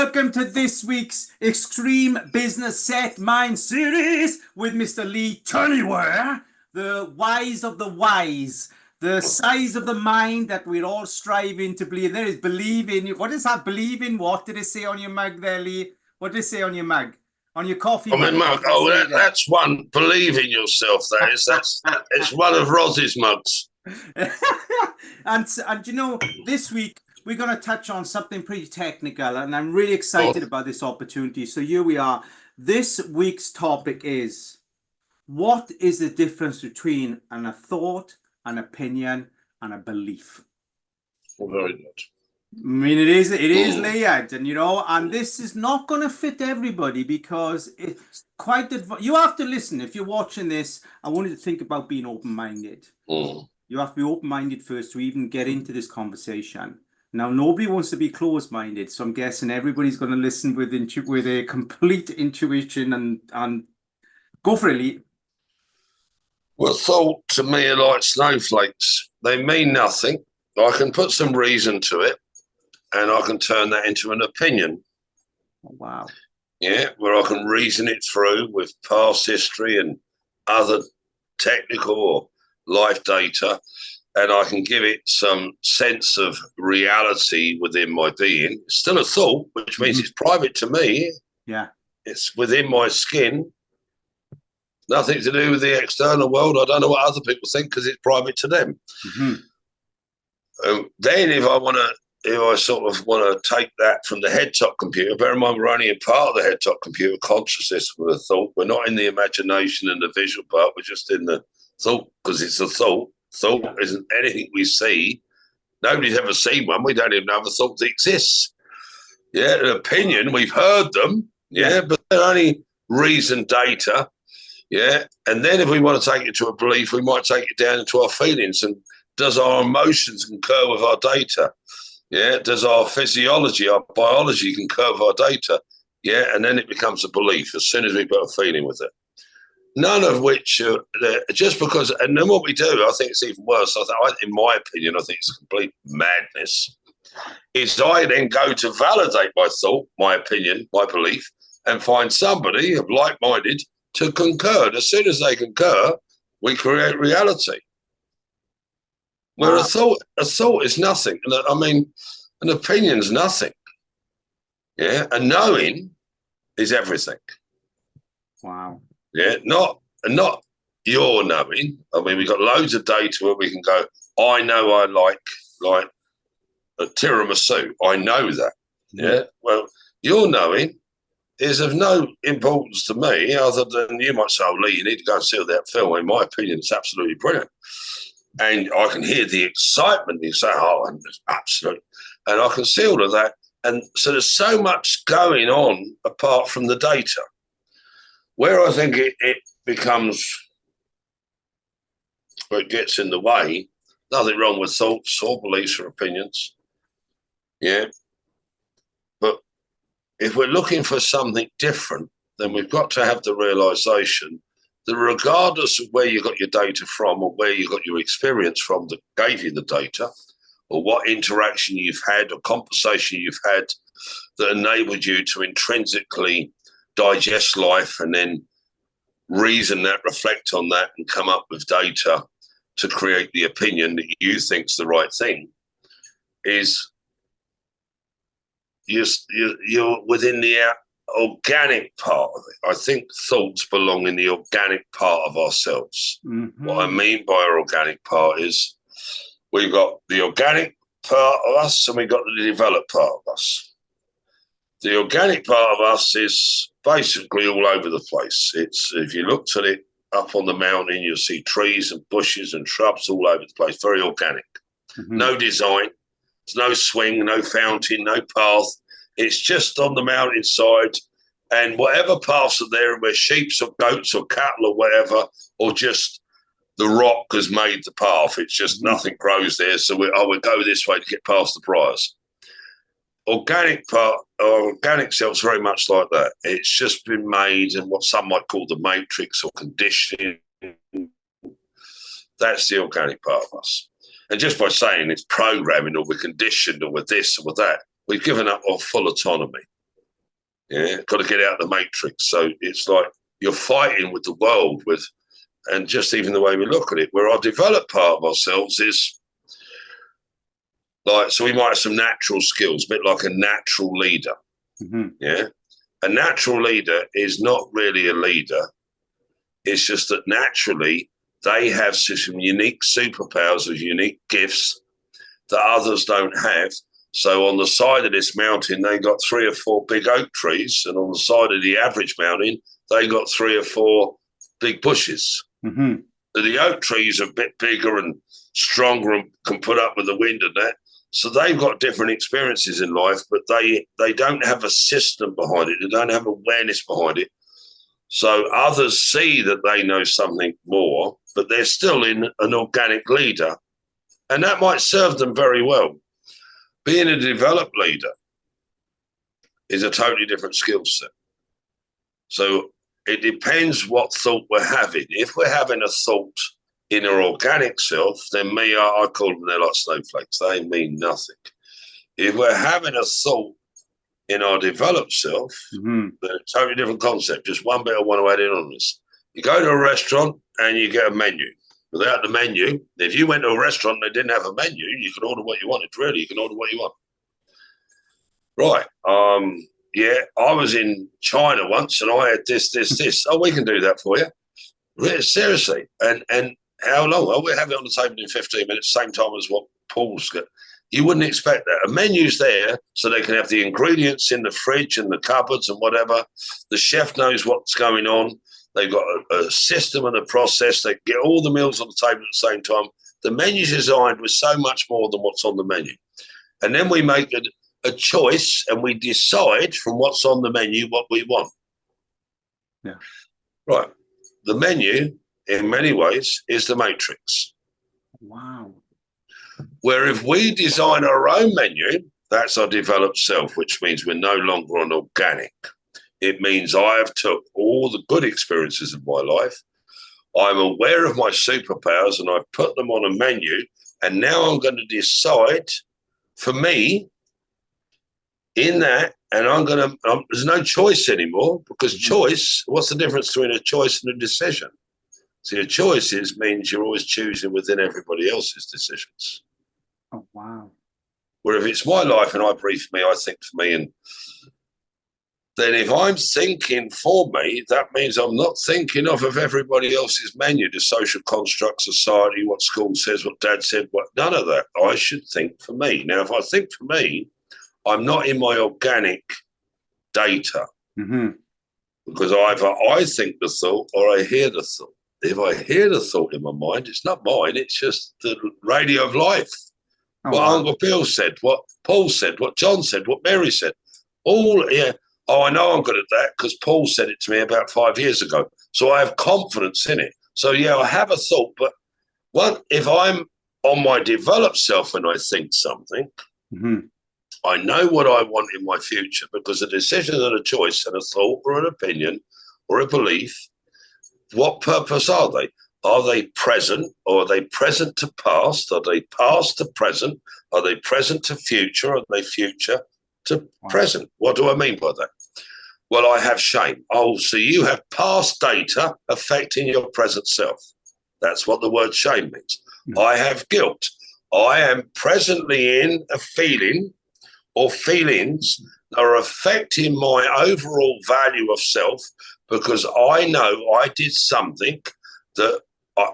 welcome to this week's Extreme Business Set Mind series with Mr. Lee Turnyware, the wise of the wise, the size of the mind that we're all striving to believe. There is believe in. What is that? Believe in what? Did it say on your mug there, Lee? What did it say on your mug? On your coffee I mug? mean, Mark, that's one. Believe in yourself. It's one of Roz's mugs. and you know, this week we're going to touch on something pretty technical, and I'm really excited about this opportunity. So here we are. This week's topic is: what is the difference between a thought, an opinion, and a belief? Well, very good. I mean, it is layered, and and this is not going to fit everybody because it's quite you have to listen. If you're watching this, I want you to think about being open-minded. You have to be open-minded first to even get into this conversation. Now, nobody wants to be closed-minded, so I'm guessing everybody's going to listen with a complete intuition and go for it, Lee. Well, thought to me are like snowflakes. They mean nothing. I can put some reason to it, and I can turn that into an opinion. Oh, wow. Yeah, where I can reason it through with past history and other technical or life data, and I can give it some sense of reality within my being. It's still a thought, which means it's private to me. Yeah. It's within my skin. Nothing to do with the external world. I don't know what other people think because it's private to them. Then if I sort of want to take that from the head-top computer, bear in mind we're only in part of the head-top computer, consciousness with a thought. We're not in the imagination and the visual part. We're just in the thought because it's a thought. Thought isn't anything we see. Nobody's ever seen one. We don't even know the thought exists. Yeah, an opinion, we've heard them. Yeah, but they're only reason data. Yeah, and then if we want to take it to a belief, we might take it down into our feelings. And does our emotions concur with our data? Yeah, does our physiology, our biology concur with our data? Yeah, and then it becomes a belief as soon as we put a feeling with it. None of which, just because, and then what we do, I think it's even worse. In my opinion, I think it's complete madness. Is I then go to validate my thought, my opinion, my belief, and find somebody of like-minded to concur. And as soon as they concur, we create reality. Where a thought is nothing. And I mean, an opinion's nothing. Yeah, a knowing is everything. Wow. Yeah, not your knowing. I mean, we've got loads of data where we can go, I know I like a tiramisu. I know that. Yeah. Well, your knowing is of no importance to me other than you might say, oh, Lee, you need to go and see that film. In my opinion, it's absolutely brilliant. And I can hear the excitement. You say, oh, absolutely. And I can see all of that. And so there's so much going on apart from the data. Where I think it becomes, where it gets in the way, nothing wrong with thoughts or beliefs or opinions. Yeah. But if we're looking for something different, then we've got to have the realization that regardless of where you got your data from or where you got your experience from that gave you the data, or what interaction you've had or conversation you've had that enabled you to intrinsically digest life and then reason that, reflect on that, and come up with data to create the opinion that you think's the right thing, is you're within the organic part of it. I think thoughts belong in the organic part of ourselves. What I mean by our organic part is we've got the organic part of us and we've got the developed part of us. The organic part of us is basically all over the place. It's, if you looked at it up on the mountain, you'll see trees and bushes and shrubs all over the place, very organic. No design, there's no swing, no fountain, no path. It's just on the mountainside, and whatever paths are there, where sheep or goats or cattle or whatever, or just the rock has made the path. It's just nothing grows there, so we go this way to get past the briars. Organic part, or organic self's very much like that. It's just been made in what some might call the matrix or conditioning. That's the organic part of us. And just by saying it's programming or we're conditioned or we're this or we're that, we've given up our full autonomy. Yeah, got to get out of the matrix. So it's like you're fighting with the world and just even the way we look at it, where our developed part of ourselves is like, so we might have some natural skills, a bit like a natural leader. Mm-hmm. Yeah. A natural leader is not really a leader. It's just that naturally they have some unique superpowers of unique gifts that others don't have. So on the side of this mountain, they got 3 or 4 big oak trees. And on the side of the average mountain, they got 3 or 4 big bushes. Mm-hmm. So the oak trees are a bit bigger and stronger and can put up with the wind and that. So they've got different experiences in life, but they don't have a system behind it. They don't have awareness behind it. So others see that they know something more, but they're still in an organic leader. And that might serve them very well. Being a developed leader is a totally different skill set. So it depends what thought we're having. If we're having a thought in our organic self, then I call them, they're like snowflakes. They mean nothing. If we're having a thought in our developed self, Mm-hmm. they're a totally different concept. Just one bit I want to add in on this. You go to a restaurant and you get a menu. Without the menu, if you went to a restaurant and they didn't have a menu, you could order what you wanted. Really, you can order what you want. Right. Yeah, I was in China once and I had this. Oh, we can do that for you. Really, seriously. And how long? Oh, we'll have it on the table in 15 minutes, same time as what Paul's got. You wouldn't expect that. A menu's there so they can have the ingredients in the fridge and the cupboards and whatever. The chef knows what's going on. They've got a system and a process. They get all the meals on the table at the same time. The menu's designed with so much more than what's on the menu. And then we make a choice and we decide from what's on the menu what we want. Yeah. Right. The menu, in many ways, is the matrix. Wow. Where if we design our own menu, that's our developed self, which means we're no longer on organic. It means I have took all the good experiences of my life. I'm aware of my superpowers and I've put them on a menu. And now I'm going to decide for me in that. And there's no choice anymore because choice, what's the difference between a choice and a decision? See, a choice means you're always choosing within everybody else's decisions. Oh, wow. Where if it's my life and I breathe for me, I think for me, and then if I'm thinking for me, that means I'm not thinking of everybody else's menu, the social construct, society, what school says, what dad said, none of that. I should think for me. Now, if I think for me, I'm not in my organic data because either I think the thought or I hear the thought. If I hear the thought in my mind, it's not mine. It's just the radio of life. What Uncle Bill said, what Paul said, what John said, what Mary said. All, yeah. Oh, I know I'm good at that because Paul said it to me about 5 years ago. So I have confidence in it. So, yeah, I have a thought. But if I'm on my developed self when I think something, I know what I want in my future because a decision and a choice and a thought or an opinion or a belief, what purpose are they? Are they present or are they present to past? Are they past to present? Are they present to future? Are they future to present? What do I mean by that? Well, I have shame. Oh, so you have past data affecting your present self. That's what the word shame means. I have guilt. I am presently in a feeling or feelings that are affecting my overall value of self because I know I did something that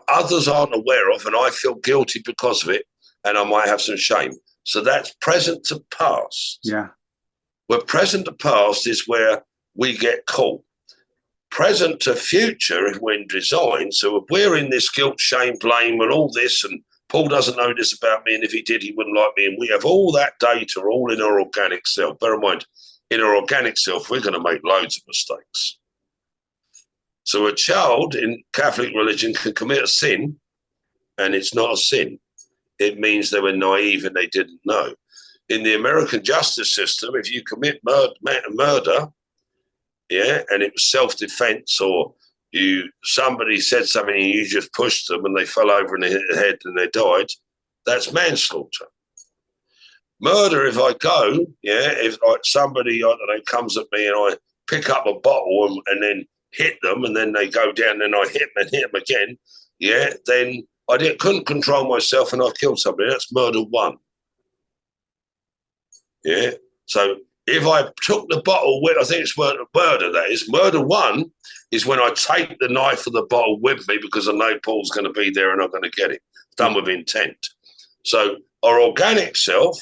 others aren't aware of and I feel guilty because of it and I might have some shame. So that's present to past. Yeah. Where present to past is where we get caught. Present to future is when designed. So if we're in this guilt, shame, blame and all this and Paul doesn't know this about me and if he did, he wouldn't like me. And we have all that data all in our organic self. Bear in mind, in our organic self, we're going to make loads of mistakes. So a child in Catholic religion can commit a sin and it's not a sin. It means they were naive and they didn't know. In the American justice system, if you commit murder, yeah, and it was self-defense or somebody said something and you just pushed them and they fell over and they hit their head and they died, that's manslaughter. Murder, if I go, if like somebody, I don't know, comes at me and I pick up a bottle and then hit them, and then they go down, and I hit them and hit them again, then couldn't control myself and I killed somebody. That's murder one. Yeah. So if I took the bottle with, I think it's murder, that is. Murder one is when I take the knife or the bottle with me because I know Paul's going to be there and I'm going to get it. Done with intent. So our organic self,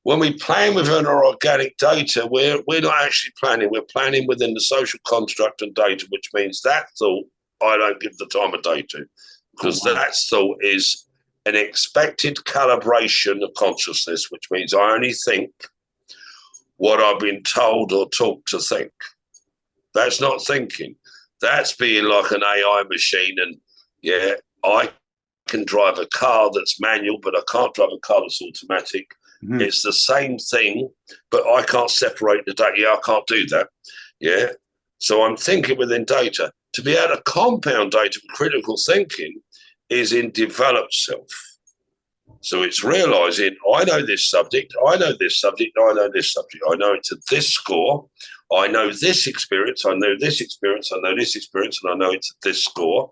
when we plan within our organic data, we're not actually planning. We're planning within the social construct and data, which means that thought I don't give the time of day to, because that thought is an expected calibration of consciousness, which means I only think what I've been told or taught to think. That's not thinking. That's being like an AI machine. And I can drive a car that's manual, but I can't drive a car that's automatic. Mm-hmm. It's the same thing, but I can't separate the data. I can't do that. So I'm thinking within data. To be able to compound data with critical thinking is in developed self. So it's realizing I know this subject, I know this subject, I know this subject. I know it to this score. I know this experience, I know this experience, I know this experience, and I know it's at this score.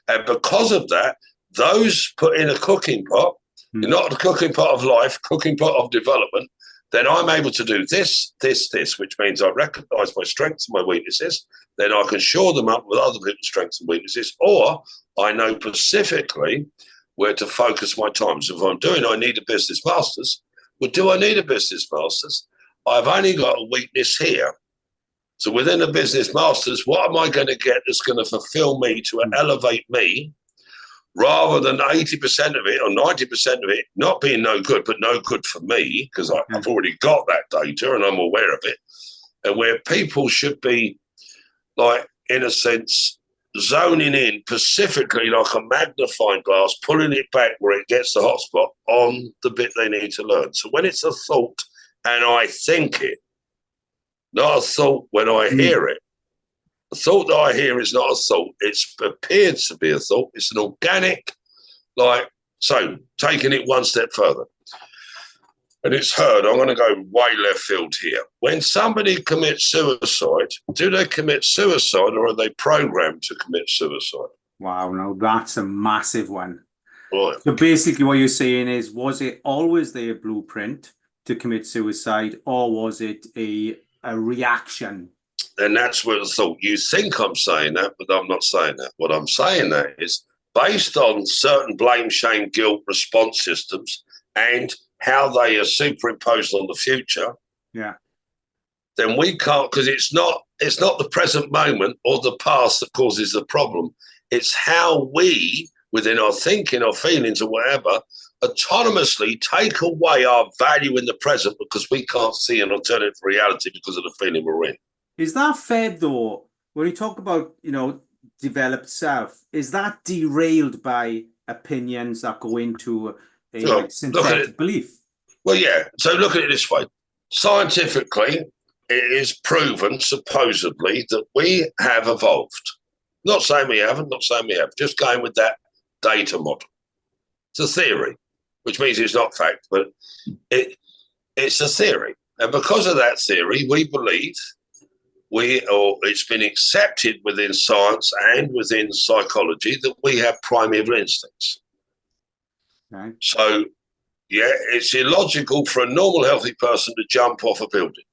And because of that, those put in a cooking pot, not a cooking pot of life, cooking pot of development, then I'm able to do this, which means I recognize my strengths and my weaknesses. Then I can shore them up with other people's strengths and weaknesses, or I know specifically where to focus my time. So if I'm doing, I need a business master's. Well, do I need a business master's? I've only got a weakness here. So within a business master's, what am I going to get that's going to fulfill me, to elevate me, rather than 80% of it or 90% of it not being no good, but no good for me, because I've already got that data and I'm aware of it. And where people should be, like, in a sense, zoning in specifically like a magnifying glass, pulling it back where it gets the hotspot on the bit they need to learn. So when it's a thought and I think it, not a thought when I hear it. The thought that I hear is not a thought. It's appeared to be a thought. It's an organic, so taking it one step further. And it's heard, I'm going to go way left field here. When somebody commits suicide, do they commit suicide or are they programmed to commit suicide? Wow, no, that's a massive one. Right. So basically what you're saying is, was it always their blueprint to commit suicide, or was it a reaction? And that's where the thought, you think I'm saying that, but I'm not saying that. What I'm saying that is based on certain blame, shame, guilt response systems and how they are superimposed on the future, then we can't, because it's not the present moment or the past that causes the problem. It's how we, within our thinking or feelings or whatever, autonomously take away our value in the present because we can't see an alternative reality because of the feeling we're in. Is that fair, though, when you talk about, developed self, is that derailed by opinions that go into a synthetic belief? Well, yeah. So look at it this way. Scientifically, it is proven, supposedly, that we have evolved. Not saying we haven't, not saying we have. Just going with that data model. It's a theory, which means it's not fact, but it's a theory. And because of that theory, we believe it's been accepted within science and within psychology that we have primeval instincts. Okay. So, it's illogical for a normal, healthy person to jump off a building.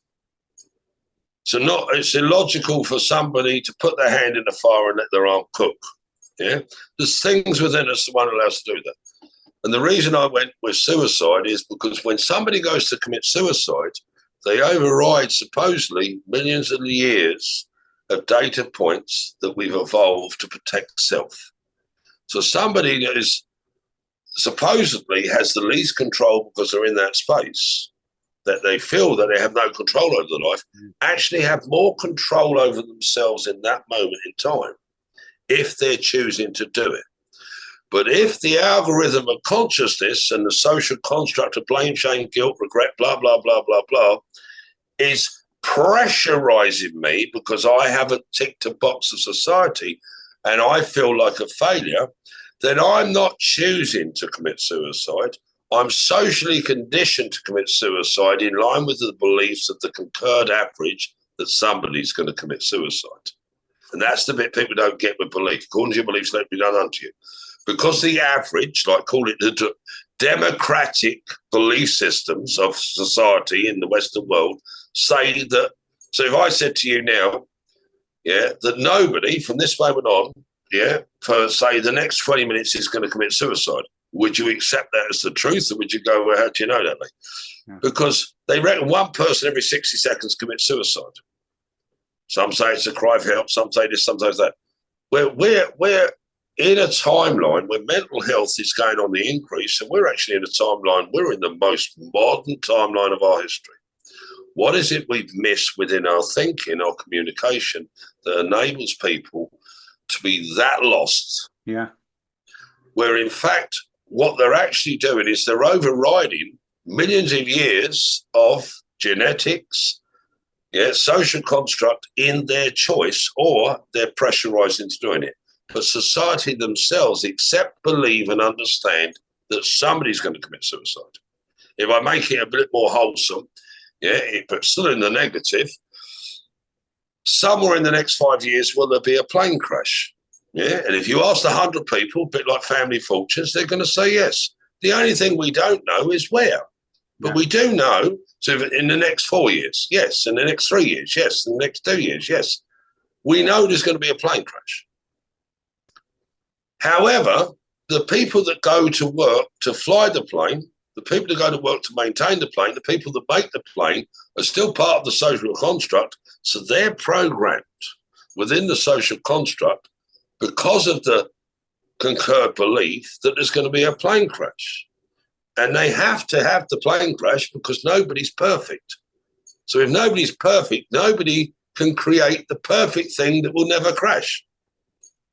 It's illogical for somebody to put their hand in the fire and let their arm cook. Yeah, there's things within us that won't allow us to do that. And the reason I went with suicide is because when somebody goes to commit suicide, they override supposedly millions of years of data points that we've evolved to protect self. So somebody that is supposedly has the least control because they're in that space, that they feel that they have no control over their life, actually have more control over themselves in that moment in time if they're choosing to do it. But if the algorithm of consciousness and the social construct of blame, shame, guilt, regret, blah, blah, blah, blah, blah, is pressurizing me because I haven't ticked a box of society and I feel like a failure, then I'm not choosing to commit suicide. I'm socially conditioned to commit suicide in line with the beliefs of the concurred average that somebody's going to commit suicide. And that's the bit people don't get with belief. According to your beliefs, let it be done unto you. Because the average, like call it the democratic belief systems of society in the Western world, say that. So if I said to you now, that nobody from this moment on, for say the next 20 minutes is going to commit suicide, would you accept that as the truth, or would you go, well, how do you know that, mate? Yeah. Because they reckon one person every 60 seconds commits suicide. Some say it's a cry for help, some say this, some say that. We're in a timeline where mental health is going on the increase, and we're actually in a timeline, we're in the most modern timeline of our history. What is it we've missed within our thinking, our communication, that enables people to be that lost? Yeah. Where in fact, what they're actually doing is they're overriding millions of years of genetics, social construct in their choice, or they're pressurized into doing it. But society themselves accept, believe, and understand that somebody's going to commit suicide. If I make it a bit more wholesome, but still in the negative, somewhere in the next 5 years, will there be a plane crash? And if you ask 100 people, a bit like family fortunes, they're going to say yes. The only thing we don't know is where. But we do know, so in the next 4 years, yes. In the next 3 years, yes. In the next 2 years, yes. We know there's going to be a plane crash. However, the people that go to work to fly the plane, the people that go to work to maintain the plane, the people that make the plane are still part of the social construct. So they're programmed within the social construct because of the concurred belief that there's going to be a plane crash. And they have to have the plane crash because nobody's perfect. So if nobody's perfect, nobody can create the perfect thing that will never crash.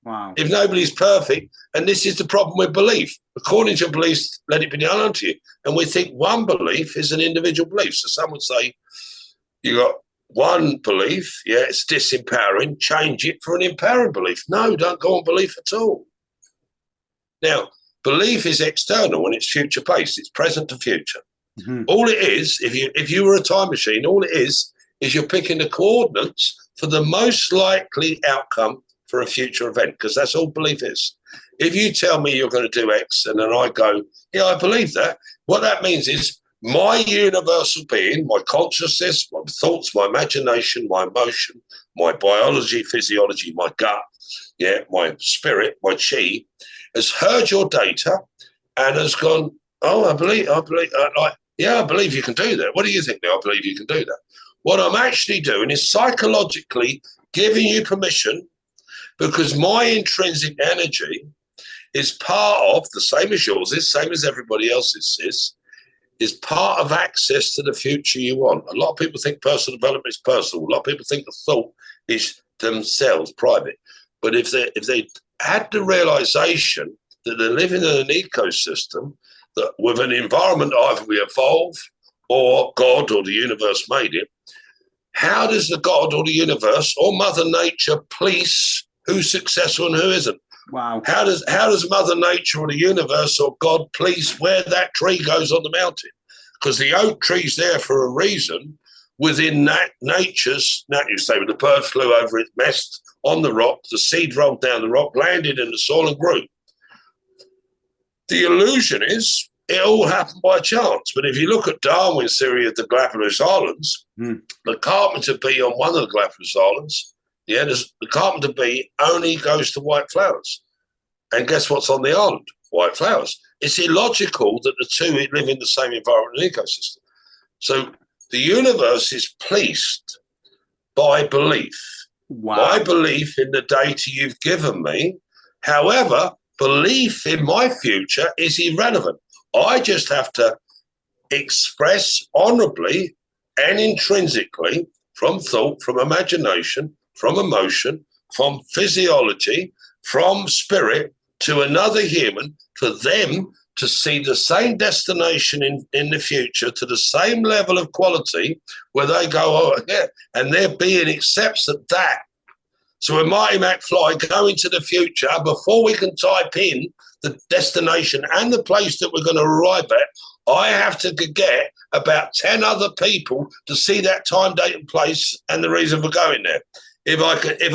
Wow. If nobody's perfect, and this is the problem with belief. According to your beliefs, let it be done unto you. And we think one belief is an individual belief. So some would say, you got one belief, it's disempowering, change it for an empowering belief. No, don't go on belief at all. Now, belief is external and it's future-based. It's present to future. Mm-hmm. All it is, if you were a time machine, all it is you're picking the coordinates for the most likely outcome for a future event, because that's all belief is. If you tell me you're going to do X and then I go, I believe that, what that means is my universal being, my consciousness, my thoughts, my imagination, my emotion, my biology, physiology, my gut, my spirit, my chi, has heard your data and has gone, I believe you can do that. What do you think now? I believe you can do that. What I'm actually doing is psychologically giving you permission, because my intrinsic energy is part of, the same as yours is, same as everybody else's is part of access to the future you want. A lot of people think personal development is personal. A lot of people think the thought is themselves, private. But if they had the realization that they're living in an ecosystem that with an environment either we evolve or God or the universe made it, how does the God or the universe or Mother Nature police who's successful and who isn't? Wow. How does Mother Nature or the universe or God police where that tree goes on the mountain? Because the oak tree's there for a reason. Within that nature's, you say, when the bird flew over it, messed on the rock, the seed rolled down the rock, landed in the soil and grew. The illusion is it all happened by chance. But if you look at Darwin's theory of the Galapagos Islands, the carpenter bee on one of the Galapagos Islands, the carpenter bee only goes to white flowers. And guess what's on the island? White flowers. It's illogical that the two live in the same environment and ecosystem. So the universe is policed by belief. Wow. My belief in the data you've given me. However, belief in my future is irrelevant. I just have to express honorably and intrinsically from thought, from imagination, from emotion, from physiology, from spirit to another human, for them to see the same destination in the future to the same level of quality where they go, and their being accepts that. So when Marty McFly go into the future, before we can type in the destination and the place that we're going to arrive at, I have to get about 10 other people to see that time, date, and place, and the reason for going there. If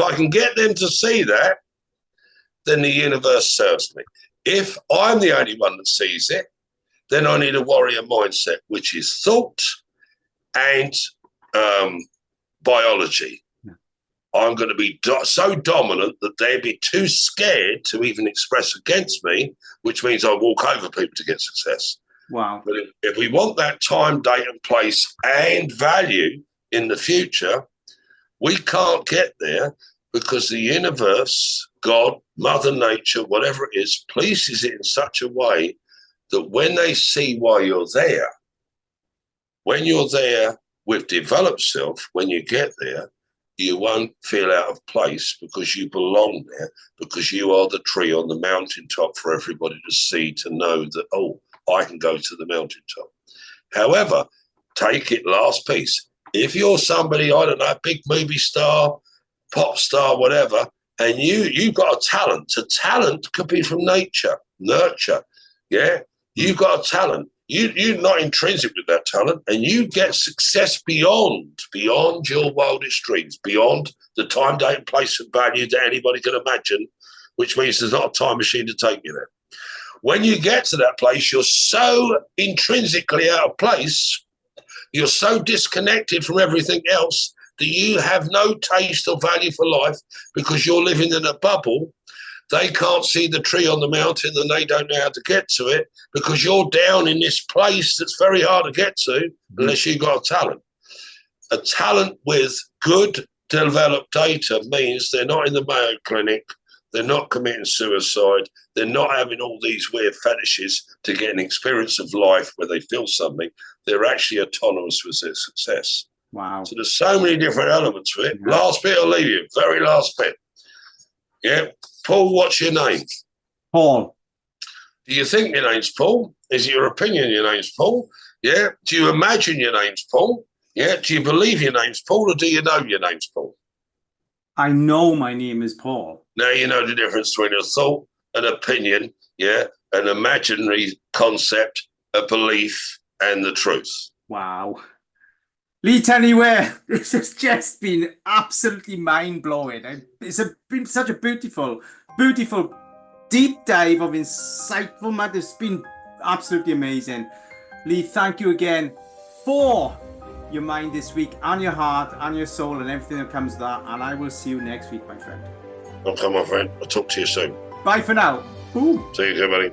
I can get them to see that, then the universe serves me. If I'm the only one that sees it, then I need a warrior mindset, which is thought and biology. Yeah. I'm going to be so dominant that they'd be too scared to even express against me, which means I walk over people to get success. Wow. But if we want that time, date, and place and value in the future, we can't get there because the universe, God, Mother Nature, whatever it is, places it in such a way that when they see why you're there, when you're there with developed self, when you get there, you won't feel out of place because you belong there, because you are the tree on the mountaintop for everybody to see, to know that, oh, I can go to the mountaintop. However, take it last piece. If you're somebody, I don't know, big movie star, pop star, whatever, and you've got a talent could be from nature, nurture, yeah? You've got a talent. You're not intrinsic with that talent, and you get success beyond your wildest dreams, beyond the time, date, and place and value that anybody can imagine, which means there's not a time machine to take you there. When you get to that place, you're so intrinsically out of place, you're so disconnected from everything else that you have no taste or value for life because you're living in a bubble. They can't see the tree on the mountain and they don't know how to get to it because you're down in this place that's very hard to get to unless you've got a talent. A talent with good developed data means they're not in the Mayo Clinic, they're not committing suicide, they're not having all these weird fetishes to get an experience of life where they feel something. They're actually autonomous with their success. Wow. So there's so many different elements to it. Yeah. Last bit I'll leave you, very last bit. Yeah. Paul, what's your name? Paul. Do you think your name's Paul? Is it your opinion your name's Paul? Yeah. Do you imagine your name's Paul? Yeah. Do you believe your name's Paul, or do you know your name's Paul? I know my name is Paul. Now you know the difference between a thought, an opinion, yeah, an imaginary concept, a belief, and the truth. Wow. Lee Anywhere, this has just been absolutely mind-blowing. It's been such a beautiful deep dive of insightful matter. It's been absolutely amazing. Lee, thank you again for your mind this week, and your heart, and your soul, and everything that comes to that. And I will see you next week, my friend. Okay, my friend. I'll talk to you soon. Bye for now. Boom. See you, buddy.